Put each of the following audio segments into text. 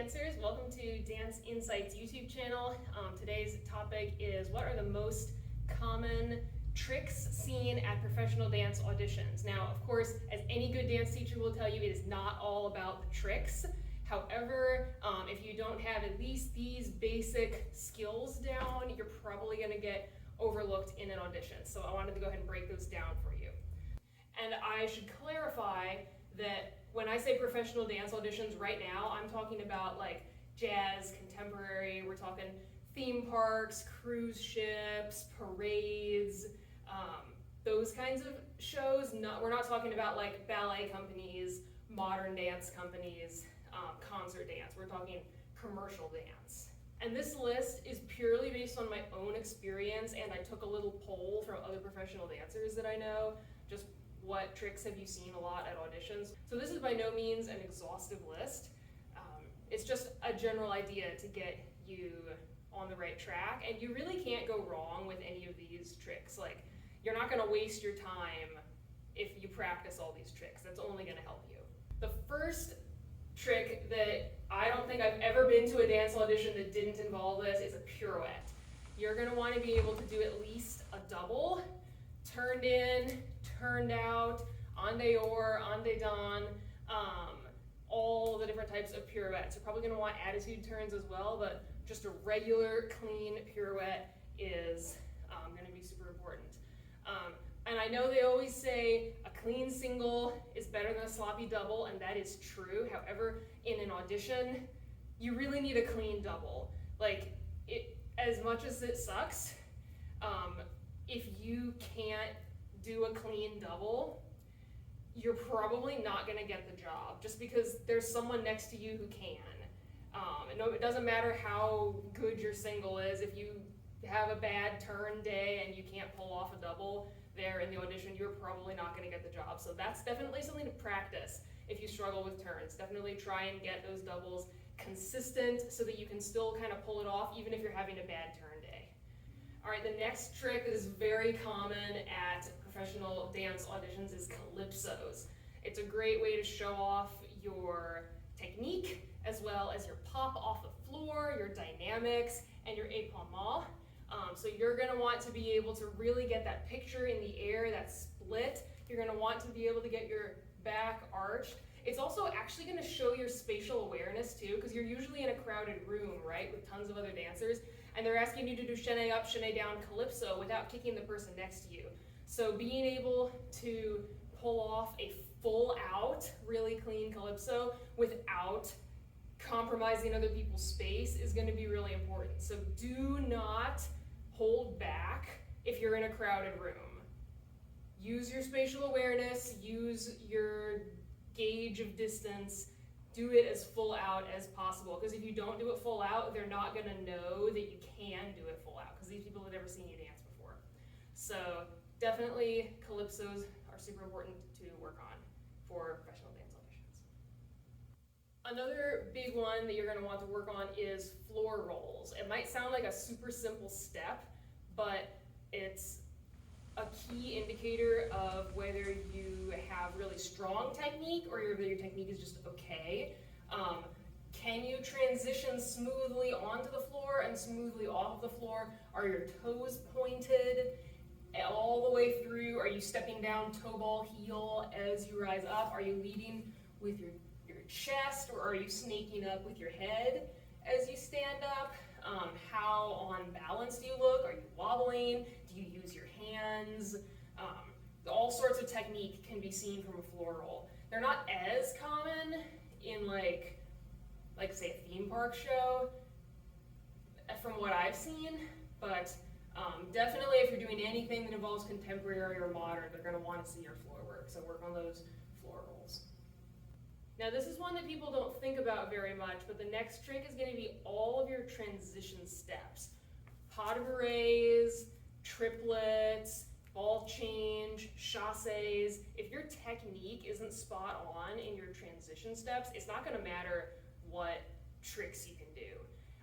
dancers, welcome to Dance Insights YouTube channel. Today's topic is what are the most common tricks seen at professional dance auditions. Now, of course, as any good dance teacher will tell you, it is not all about the tricks. However, if you don't have at least these basic skills down, you're probably going to get overlooked in an audition. So I wanted to go ahead and break those down for you. And I should clarify that when I say professional dance auditions right now, I'm talking about like jazz, contemporary, we're talking theme parks, cruise ships, parades, those kinds of shows. We're not talking about like ballet companies, modern dance companies, concert dance. We're talking commercial dance. And this list is purely based on my own experience, and I took a little poll from other professional dancers that I know, just what tricks have you seen a lot at auditions. So this is by no means an exhaustive list. It's just a general idea to get you on the right track, and you really can't go wrong with any of these tricks. Like, you're not gonna waste your time if you practice all these tricks. That's only gonna help you. The first trick that I don't think I've ever been to a dance audition that didn't involve this is a pirouette. You're gonna wanna be able to do at least a double, turned in, turned out, en dehors, en dedans, all the different types of pirouettes. You're probably gonna want attitude turns as well, but just a regular clean pirouette is gonna be super important. And I know they always say a clean single is better than a sloppy double, and that is true. However, in an audition, you really need a clean double. Like, as much as it sucks, if you can't do a clean double, you're probably not gonna get the job, just because there's someone next to you who can. It doesn't matter how good your single is. If you have a bad turn day and you can't pull off a double there in the audition, you're probably not gonna get the job. So that's definitely something to practice if you struggle with turns. Definitely try and get those doubles consistent so that you can still kind of pull it off even if you're having a bad turn day. All right, the next trick that is very common at professional dance auditions is calypsos. It's a great way to show off your technique as well as your pop off the floor, your dynamics, and your épaulement. So you're gonna want to be able to really get that picture in the air, that split. You're gonna want to be able to get your back arched. It's also actually gonna show your spatial awareness too, because you're usually in a crowded room, right, with tons of other dancers, and they're asking you to do chaîné up, chaîné down calypso without kicking the person next to you. So being able to pull off a full out, really clean calypso without compromising other people's space is going to be really important. So do not hold back if you're in a crowded room. Use your spatial awareness, use your gauge of distance, do it as full out as possible, because if you don't do it full out, they're not going to know that you can do it full out, because these people have never seen you dance before. So definitely calypsos are super important to work on for professional dance auditions. Another big one that you're going to want to work on is floor rolls. It might sound like a super simple step, but it's a key indicator of whether you have really strong technique or whether your technique is just okay. Can you transition smoothly onto the floor and smoothly off the floor? Are your toes pointed all the way through? Are you stepping down toe ball heel as you rise up? Are you leading with your chest, or are you snaking up with your head as you stand up? How on balance do you look? Are you wobbling? Do you use your hands? All sorts of technique can be seen from a floor roll. They're not as common in like say a theme park show from what I've seen, but definitely if you're doing anything that involves contemporary or modern, they're going to want to see your floor work, so work on those floor rolls. Now this is one that people don't think about very much, but the next trick is going to be all of your transition steps. Pas de bourrées, triplets, ball change, chassés. If your technique isn't spot on in your transition steps, it's not going to matter what tricks you can do.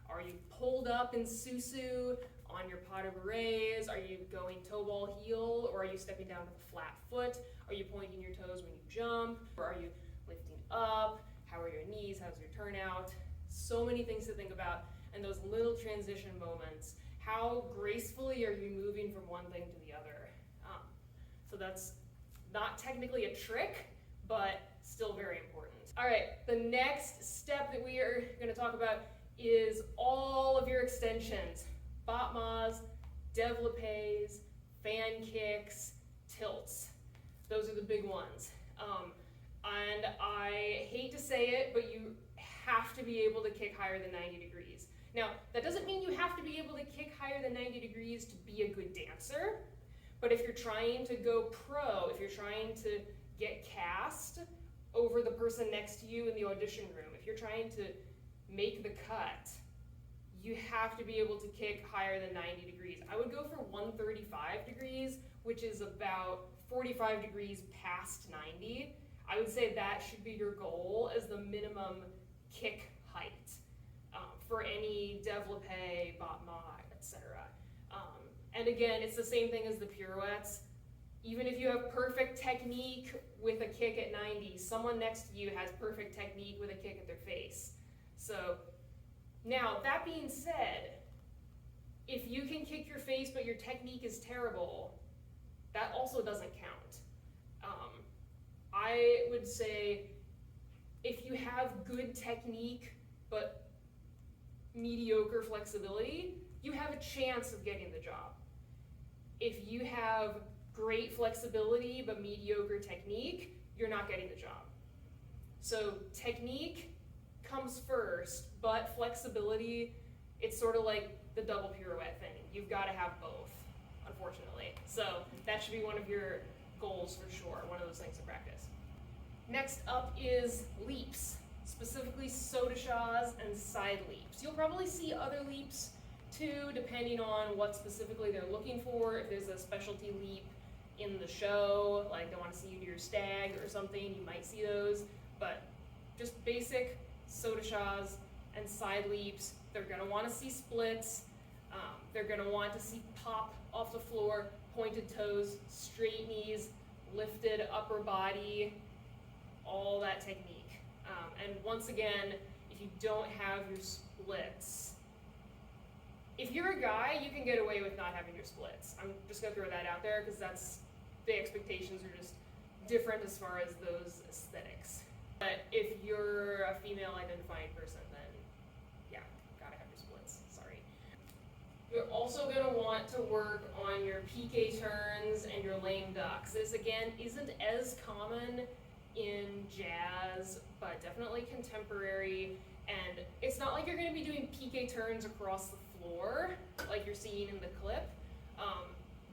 Are you pulled up in susu on your pas de bourrées? Are you going toe ball heel, or are you stepping down with a flat foot? Are you pointing your toes when you jump, or are you lifting up? How are your knees? How's your turnout? So many things to think about, and those little transition moments. How gracefully are you moving from one thing to the other? So that's not technically a trick, but still very important. All right, the next step that we are going to talk about is all of your extensions. Batmas, développés, fan kicks, tilts. Those are the big ones. And I hate to say it, but you have to be able to kick higher than 90 degrees. Now, that doesn't mean you have to be able to kick higher than 90 degrees to be a good dancer, but if you're trying to go pro, if you're trying to get cast over the person next to you in the audition room, if you're trying to make the cut, you have to be able to kick higher than 90 degrees. I would go for 135 degrees, which is about 45 degrees past 90. I would say that should be your goal as the minimum kick height for any développé, battement, etc. And again, it's the same thing as the pirouettes. Even if you have perfect technique with a kick at 90, someone next to you has perfect technique with a kick at their face. So now, that being said, if you can kick your face but your technique is terrible, that also doesn't count. I would say if you have good technique but mediocre flexibility, you have a chance of getting the job. If you have great flexibility but mediocre technique, you're not getting the job. So technique comes first, but flexibility, it's sort of like the double pirouette thing. You've got to have both, unfortunately. So that should be one of your goals for sure, one of those things to practice. Next up is leaps, specifically saut-de-chasse and side leaps. You'll probably see other leaps too, depending on what specifically they're looking for. If there's a specialty leap in the show, like they want to see you do your stag or something, you might see those. But just basic saut-de-chasse and side leaps. They're going to want to see splits. They're going to want to see pop off the floor, pointed toes, straight knees, lifted upper body, all that technique. And once again, if you don't have your splits, if you're a guy, you can get away with not having your splits. I'm just going to throw that out there because the expectations are just different as far as those aesthetics. But if you're a female identifying person, then yeah, gotta have your splits, sorry. You're also gonna want to work on your piqué turns and your lame ducks. This again isn't as common in jazz, but definitely contemporary. And it's not like you're gonna be doing piqué turns across the floor like you're seeing in the clip,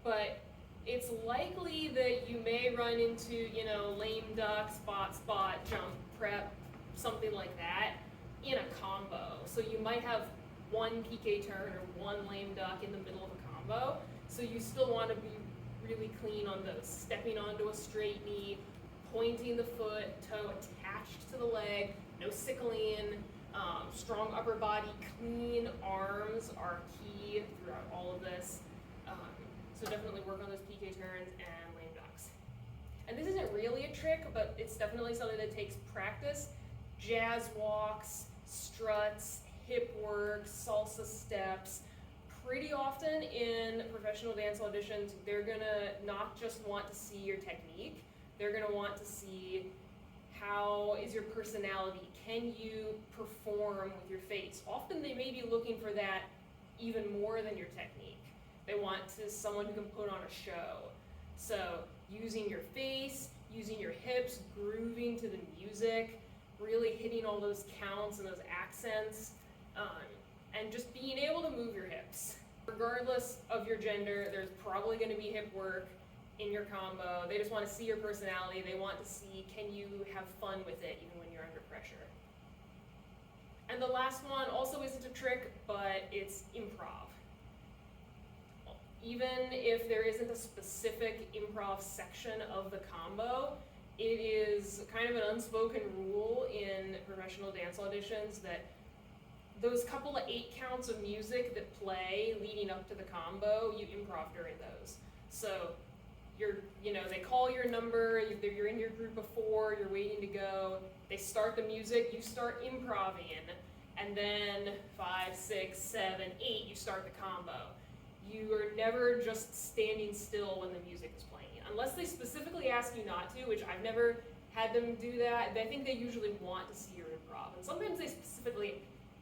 but it's likely that you may run into, lame duck, spot, jump, prep, something like that in a combo. So you might have one piqué turn or one lame duck in the middle of a combo. So you still want to be really clean on those. Stepping onto a straight knee, pointing the foot, toe attached to the leg, no sickling, strong upper body, clean arms are key throughout all of this. So definitely work on those piqué turns and lame ducks. And this isn't really a trick, but it's definitely something that takes practice. Jazz walks, struts, hip work, salsa steps. Pretty often in professional dance auditions, they're gonna not just want to see your technique, they're gonna want to see how is your personality. Can you perform with your face? Often they may be looking for that even more than your technique. They want someone who can put on a show. So using your face, using your hips, grooving to the music, really hitting all those counts and those accents, and just being able to move your hips. Regardless of your gender, there's probably going to be hip work in your combo. They just want to see your personality. They want to see, can you have fun with it even when you're under pressure. And the last one also isn't a trick, but it's improv. Even if there isn't a specific improv section of the combo, it is kind of an unspoken rule in professional dance auditions that those couple of 8 counts of music that play leading up to the combo, you improv during those. So they call your number, you're in your group of 4, you're waiting to go, they start the music, you start improving and then 5, 6, 7, 8, you start the combo. You are never just standing still when the music is playing, unless they specifically ask you not to, which I've never had them do that. I think they usually want to see your improv, and sometimes they specifically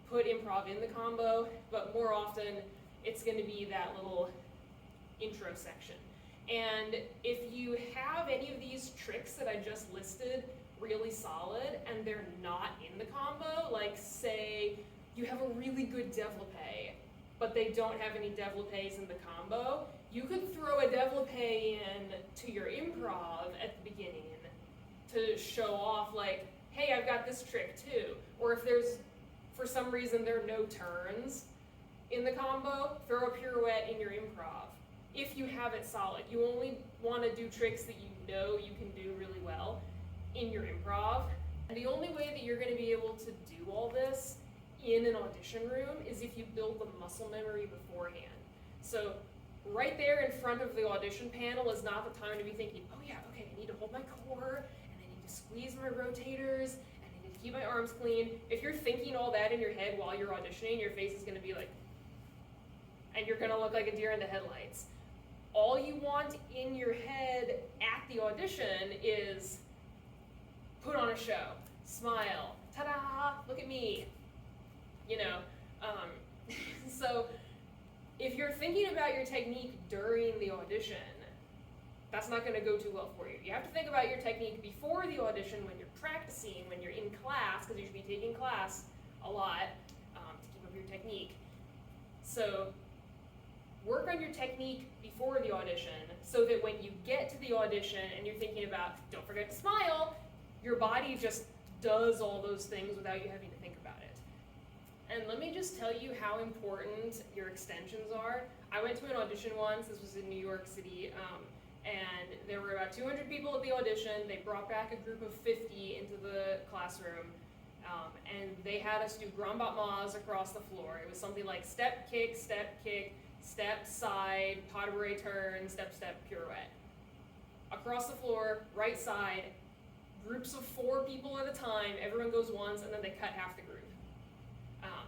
put improv in the combo, but more often it's going to be that little intro section. And if you have any of these tricks that I just listed really solid and they're not in the combo, like say you have a really good développé, but they don't have any développés in the combo, you could throw a développé in to your improv at the beginning to show off, like, hey, I've got this trick too. Or if there's, for some reason, there are no turns in the combo, throw a pirouette in your improv. If you have it solid, you only want to do tricks that you know you can do really well in your improv. And the only way that you're going to be able to do all this in an audition room is if you build the muscle memory beforehand. So right there in front of the audition panel is not the time to be thinking, oh yeah, okay, I need to hold my core, and I need to squeeze my rotators, and I need to keep my arms clean. If you're thinking all that in your head while you're auditioning, your face is going to be like, and you're going to look like a deer in the headlights. All you want in your head at the audition is put on a show, smile, ta-da, look at me, you know. So if you're thinking about your technique during the audition, that's not going to go too well for you. You have to think about your technique before the audition, when you're practicing, when you're in class, because you should be taking class a lot to keep up your technique. So work on your technique before the audition so that when you get to the audition and you're thinking about, don't forget to smile, your body just does all those things without you having to think about it. And let me just tell you how important your extensions are. I went to an audition once, this was in New York City, and there were about 200 people at the audition. They brought back a group of 50 into the classroom, and they had us do grand battements across the floor. It was something like step, kick, step, side, pas de bourrée turn, step, pirouette. Across the floor, right side, groups of 4 people at a time, everyone goes once, and then they cut half the group.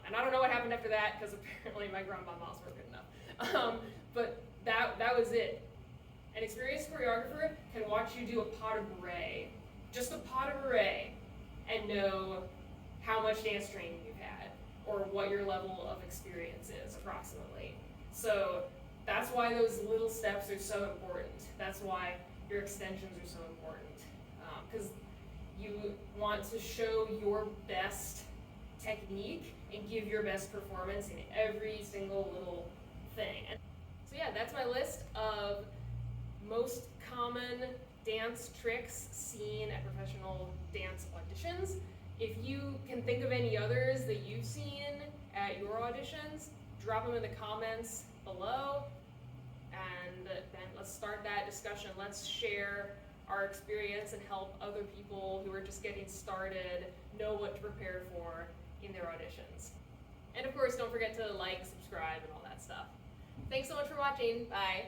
And I don't know what happened after that, because apparently my grand battements weren't good enough. But that was it. An experienced choreographer can watch you do a pas de bourrée, just a pas de bourrée, and know how much dance training you've had, or what your level of experience is, approximately. So that's why those little steps are so important. That's why your extensions are so important. Because you want to show your best technique and give your best performance in every single little thing. So yeah, that's my list of most common dance tricks seen at professional dance auditions. If you can think of any others that you've seen at your auditions, drop them in the comments below, and then let's start that discussion. Let's share our experience and help other people who are just getting started know what to prepare for in their auditions. And of course, don't forget to like, subscribe, and all that stuff. Thanks so much for watching. Bye.